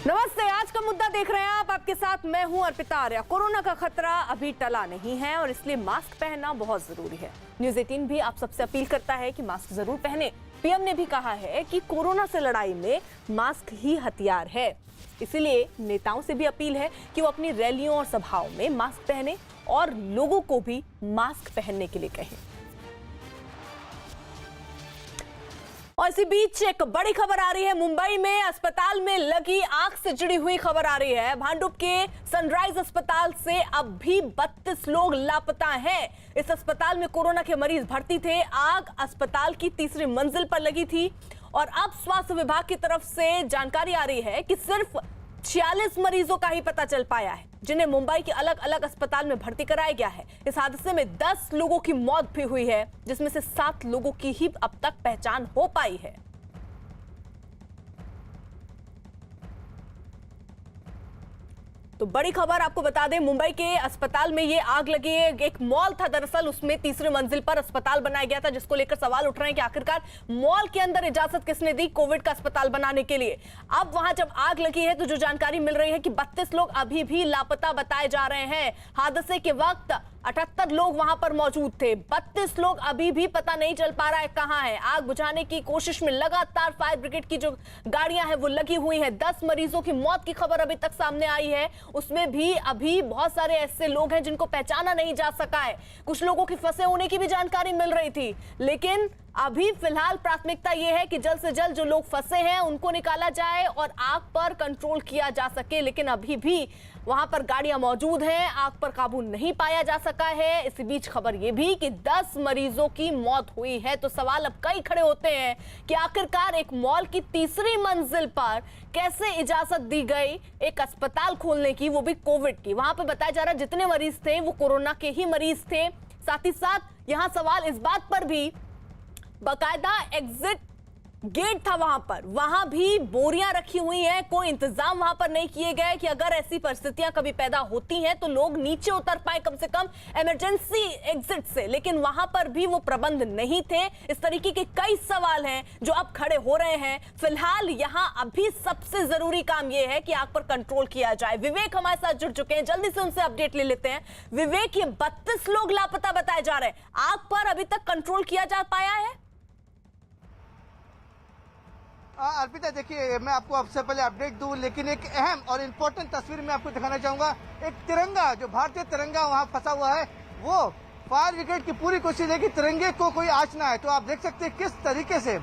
नमस्ते, आज का मुद्दा देख रहे हैं आप। आपके साथ मैं हूं अर्पिता आर्या। कोरोना का खतरा अभी टला नहीं है और इसलिए मास्क पहनना बहुत जरूरी है। न्यूज़ 18 भी आप सबसे अपील करता है कि मास्क जरूर पहने। पीएम ने भी कहा है कि कोरोना से लड़ाई में मास्क ही हथियार है। इसीलिए नेताओं से भी अपील है कि वो अपनी रैलियों और सभाओं में मास्क पहने और लोगों को भी मास्क पहनने के लिए कहें। और इसी बीच एक बड़ी खबर आ रही है। मुंबई में अस्पताल में लगी आग से जुड़ी हुई खबर आ रही है। भांडुप के सनराइज अस्पताल से अब भी 32 लोग लापता हैं। इस अस्पताल में कोरोना के मरीज भर्ती थे। आग अस्पताल की तीसरी मंजिल पर लगी थी और अब स्वास्थ्य विभाग की तरफ से जानकारी आ रही है कि सिर्फ 46 मरीजों का ही पता चल पाया है, जिन्हें मुंबई के अलग अलग अस्पताल में भर्ती कराया गया है। इस हादसे में 10 लोगों की मौत भी हुई है, जिसमें से 7 लोगों की ही अब तक पहचान हो पाई है। तो बड़ी खबर आपको बता दें, मुंबई के अस्पताल में ये आग लगी है। एक मॉल था दरअसल, उसमें तीसरी मंजिल पर अस्पताल बनाया गया था, जिसको लेकर सवाल उठ रहे हैं कि आखिरकार मॉल के अंदर इजाजत किसने दी कोविड का अस्पताल बनाने के लिए। अब वहां जब आग लगी है तो जो जानकारी मिल रही है कि 32 लोग अभी भी लापता बताए जा रहे हैं। हादसे के वक्त 78 लोग वहां पर मौजूद थे। 32 लोग अभी भी पता नहीं चल पा रहा है कहां है। आग बुझाने की कोशिश में लगातार फायर ब्रिगेड की जो गाड़ियां हैं वो लगी हुई हैं। 10 मरीजों की मौत की खबर अभी तक सामने आई है। उसमें भी अभी बहुत सारे ऐसे लोग हैं जिनको पहचाना नहीं जा सका है। कुछ लोगों की फंसे होने की भी जानकारी मिल रही थी, लेकिन अभी फिलहाल प्राथमिकता यह है कि जल्द से जल्द जो लोग फंसे हैं उनको निकाला जाए और आग पर कंट्रोल किया जा सके। लेकिन अभी भी वहां पर गाड़ियां मौजूद हैं, आग पर काबू नहीं पाया जा सका है। इसी बीच खबर यह भी कि 10 मरीजों की मौत हुई है। तो सवाल अब कई खड़े होते हैं कि आखिरकार एक मॉल की तीसरी मंजिल पर कैसे इजाजत दी गई एक अस्पताल खोलने की, वो भी कोविड की। वहां पर बताया जा रहा है जितने मरीज थे वो कोरोना के ही मरीज थे। साथ ही साथ यहां सवाल इस बात पर भी, बाकायदा एग्जिट गेट था वहां भी बोरियां रखी हुई हैं। कोई इंतजाम वहां पर नहीं किए गए कि अगर ऐसी परिस्थितियां कभी पैदा होती हैं तो लोग नीचे उतर पाए कम से कम इमरजेंसी एग्जिट से, लेकिन वहां पर भी वो प्रबंध नहीं थे। इस तरीके के कई सवाल हैं जो अब खड़े हो रहे हैं। फिलहाल यहां अभी सबसे जरूरी काम यह है कि आग पर कंट्रोल किया जाए। विवेक हमारे साथ जुड़ चुके हैं, जल्दी से उनसे अपडेट ले लेते हैं। विवेक, ये 32 लोग लापता बताए जा रहे हैं, आग पर अभी तक कंट्रोल किया जा पाया है? अर्पिता, देखिए, मैं आपको सबसे पहले अपडेट दूं, लेकिन एक अहम और इम्पोर्टेंट तस्वीर मैं आपको दिखाना चाहूंगा। एक तिरंगा, जो भारतीय तिरंगा वहां फंसा हुआ है, वो फायर ब्रिगेड की पूरी कोशिश है कि तिरंगे को कोई आंच ना आए। तो आप देख सकते हैं किस तरीके से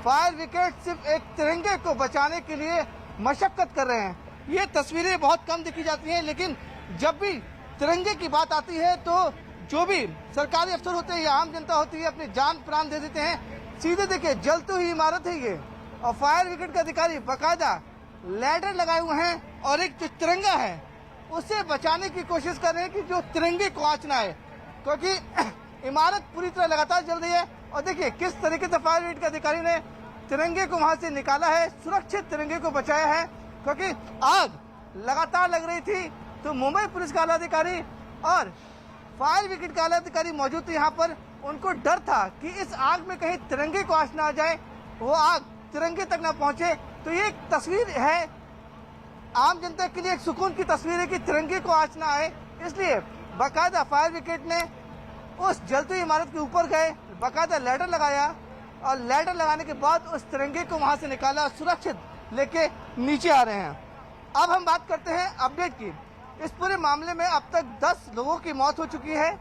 फायर ब्रिगेड सिर्फ एक तिरंगे को बचाने के लिए मशक्कत कर रहे हैं। ये तस्वीरें बहुत कम देखी जाती हैं, लेकिन जब भी तिरंगे की बात आती है तो जो भी सरकारी अफसर होते हैं या आम जनता होती है अपनी जान प्राण दे देते हैं। सीधे देखिए, जलती हुई इमारत है ये, और फायर ब्रिगेड के अधिकारी बाकायदा लैडर लगाए हुए हैं और एक जो तिरंगा है उसे बचाने की कोशिश कर रहे हैं कि जो तिरंगे को आंच ना आए, क्योंकि इमारत पूरी तरह लगातार जल रही है। और देखिए किस तरीके से फायर ब्रिगेड के अधिकारी ने तिरंगे को वहां से निकाला है, सुरक्षित तिरंगे को बचाया है, क्योंकि आग लगातार लग रही थी। तो मुंबई पुलिस का आला अधिकारी और फायर ब्रिगेड का आला अधिकारी मौजूद थे यहाँ पर। उनको डर था कि इस आग में कहीं तिरंगे को आंच ना आ जाए, वो आग तिरंगे तक न पहुंचे। तो ये एक तस्वीर है, आम जनता के लिए एक सुकून की तस्वीर है कि तिरंगे को आंच ना आए। इसलिए बाकायदा फायर ब्रिगेड ने उस जलती हुई इमारत के ऊपर गए, बाकायदा लैडर लगाया और लैडर लगाने के बाद उस तिरंगे को वहां से निकाला, सुरक्षित लेके नीचे आ रहे हैं। अब हम बात करते हैं अपडेट की। इस पूरे मामले में अब तक 10 लोगों की मौत हो चुकी है।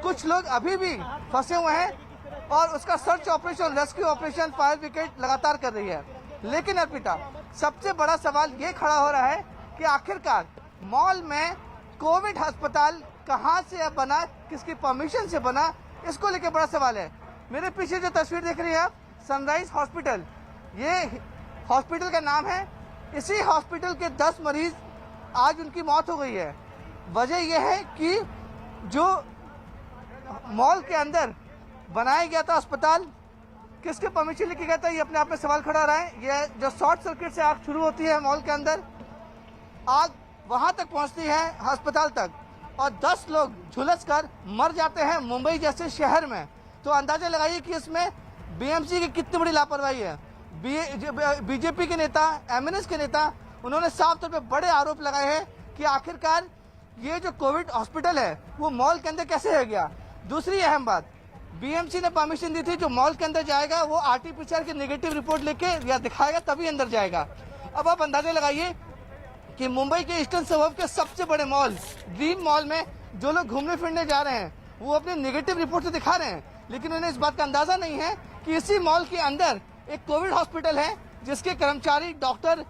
कुछ लोग अभी भी फंसे हुए हैं और उसका search operation, rescue operation fire brigade लगातार कर रही है। लेकिन अर्पिता, सबसे बड़ा सवाल ये खड़ा हो रहा है कि आखिरकार मॉल में कोविड अस्पताल कहां से अब बना, किसकी परमिशन से बना, इसको लेकर बड़ा सवाल है। मेरे पीछे जो तस्वीर देख रही हैं आप, सनराइज हॉस्पिटल, ये हॉस्पिटल का नाम है। इसी हॉस्पिटल के 10 मरीज आज उनकी मौत हो गई है। वजह यह है कि जो मॉल के अंदर बनाया गया था अस्पताल, किसके परमिशन लेके गया था, ये अपने आप में सवाल खड़ा रहा है। ये जो शॉर्ट सर्किट से आग शुरू होती है मॉल के अंदर, आग वहां तक पहुंचती है अस्पताल तक, और 10 लोग झुलस कर मर जाते हैं मुंबई जैसे शहर में। तो अंदाजा लगाइए कि इसमें बीएमसी की कितनी बड़ी लापरवाही है। बीजेपी के नेता, एमएनएस के नेता उन्होंने साफ तौर पे बड़े आरोप लगाए हैं कि आखिरकार ये जो कोविड हॉस्पिटल है वो मॉल के अंदर कैसे हो गया। दूसरी अहम बात, बीएमसी ने परमिशन दी थी, जो मॉल के अंदर जाएगा वो आरटीपीसीआर की नेगेटिव रिपोर्ट लेके या दिखाएगा तभी अंदर जाएगा। अब आप अंदाजा लगाइए कि मुंबई के ईस्टर्न सबर्ब के सबसे बड़े मॉल ड्रीम मॉल में जो लोग घूमने फिरने जा रहे हैं वो अपनी नेगेटिव रिपोर्ट तो दिखा रहे हैं, लेकिन उन्हें इस बात का अंदाजा नहीं है कि इसी मॉल के अंदर एक कोविड हॉस्पिटल है जिसके कर्मचारी डॉक्टर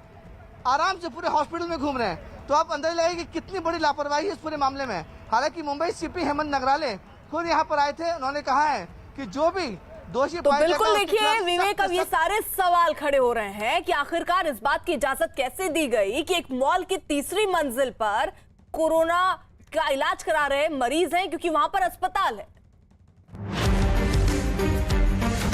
आराम से पूरे हॉस्पिटल में घूम रहे हैं। तो आप अंदाजा लगाइए कि कितनी बड़ी लापरवाही है इस पूरे मामले में। हालांकि मुंबई सीपी हेमंत नगराले खुद यहाँ पर आए थे, उन्होंने कहा है कि जो भी दोषी तो पाया जाएगा बिल्कुल उसके देखिए खिलाफ विवेक, अब ये सख्त सारे सवाल खड़े हो रहे हैं कि आखिरकार इस बात की इजाजत कैसे दी गई कि एक मॉल की तीसरी मंजिल पर कोरोना का इलाज करा रहे मरीज हैं, क्योंकि वहां पर अस्पताल है।